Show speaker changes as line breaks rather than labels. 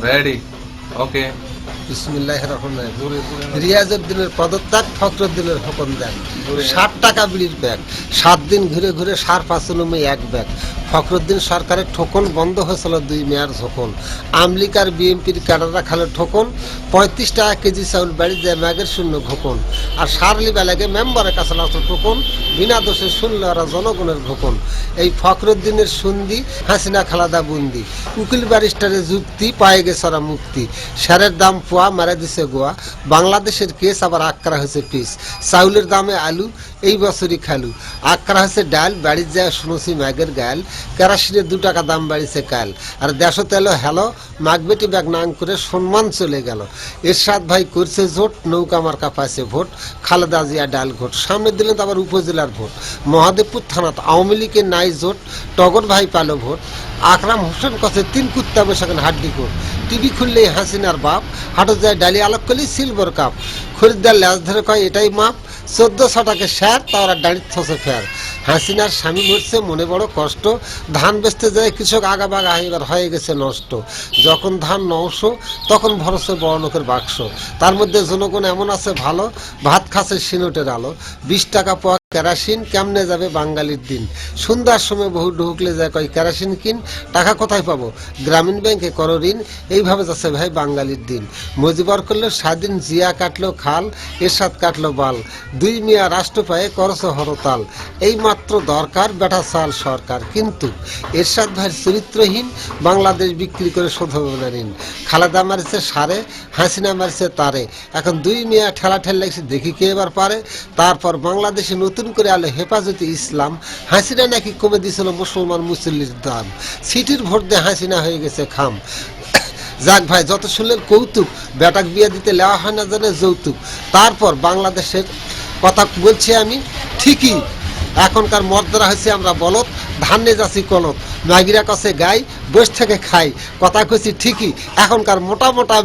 Ready okay
বিসমিল্লাহির রহমানির রহিম। রিয়াজউদ্দিনের পদত্যাগ, ফখরুদ্দিনের হুকুম দেন। 60 টাকা বিড়ির ব্যাগ, 7 দিন ঘুরে ঘুরে 5.5 এক ব্যাগ। ফখরুদ্দিন সরকারের ঠোকন বন্ধ হয়েছিল 2 মেয়ার ঝোকন। আমলিগ আর বিএনপির ক্যাডাররা খালে ঠোকন, 35 টাকা কেজি চাউল বাড়ি দেয় ম্যাগের শূন্য ঘোকন। আর সারলি বেলাগে মেম্বারের কাছে লাগতো টোকন, বিনা দোষে শুনলে ওরা জনগণের ঘোকন। এই ফখরুদ্দিনের সুন্দি, হাসিনা খালাদা বুন্দি, উকিল ব্যারিস্টারের যুক্তি, পায়ে গেছে ওরা মুক্তি। সারের দাম পোয়া, মারা দিছে গোয়া, বাংলাদেশের কেস আবার আক্রা হয়েছে পিস। চাউলের দামে আলু, এই বছরই খালু। আক্রা হয়েছে ডাল, বাড়ির যায় শুনেছি ম্যাগের গাল। কেরাসিনের 2 টাকা দাম বাড়িছে কাল। আর দেশো তেলো হ্যালো, মাগবেটি ব্যাগ নাং করে সম্মান চলে গেল। এরশাদ ভাই করছে জোট, নৌকা মার্কা পাইছে ভোট, খালেদা জিয়া ডাল ঘোট। সামনে দিলেন তো আবার উপজেলার ভোট। মহাদেবপুর থানাত আওয়ামী লীগের নাই জোট, টগর ভাই পালো ভোট। আকরাম হোসেন কাছে 3 কুত্তা বসাকেন হাড্ডি কোট। টিভি খুললেই হাসিনার বাপ, হাটে যায় ডালি আলোক করলেই সিলভার কাপ। খরিদ্দার ল্যাস ধরে কয় এটাই মাপ, 1400 টাকা শেয়ার, তারা ডাড়ির থসে ফের। হাসিনার স্বামী মরছে, মনে বড় কষ্ট, ধান বেচতে যায় কৃষক আগা বাগা, এবার হয়ে গেছে নষ্ট। যখন ধান 900 তখন ভরসে বড় লোকের বাক্স। তার মধ্যে জনগণ এমন আছে ভালো, ভাত খাচ্ছে সিনোটের আলো। 20 টাকা পাওয়া কেরাসিন, কেমনে যাবে বাঙালির দিন। সন্ধ্যার সময় বহু ঢুকলে যায় কয় কেরাসিন কিন, টাকা কোথায় পাবো, গ্রামীণ ব্যাংকে করো ঋণ। এইভাবে যাচ্ছে ভাই বাঙালির দিন। মজিবর করলো স্বাধীন, জিয়া কাটলো খাল, এরশাদ কাটলো বাল। 2 মিয়া রাষ্ট্র পায়ে করছে হরতাল। এই মাত্র দরকার বেটা চাল সরকার, কিন্তু এরশাদ ভাইয়ের চরিত্রহীন, বাংলাদেশ বিক্রি করে শোধ হবে না ঋণ। খালেদা মারছে সারে, হাসিনা মারছে তারে, এখন 2 মিয়া ঠেলা ঠেল লাগছে, দেখি কে এবার পারে। তারপর বাংলাদেশে নতুন করে আলো হেফাজতে ইসলাম। হাসিনা নাকি কমে দিয়েছিল মুসলমান মুসল্লির দাম। সিটির ভোট দিয়ে হাসিনা হয়ে গেছে খাম। যাক ভাই, যত শুনলেন কৌতুক, বেটাক বিয়ে দিতে লেওয়া হয় না জানে যৌতুক। তারপর বাংলাদেশের কথা বলছি আমি ঠিকই, এখনকার মর্যাদা হয়েছে আমরা বলত, ধানে যাচ্ছি কলত, ম্যাগিরা কাছে গাই, বস থেকে খাই। কথা কইছি ঠিকই, এখনকার মোটা মোটা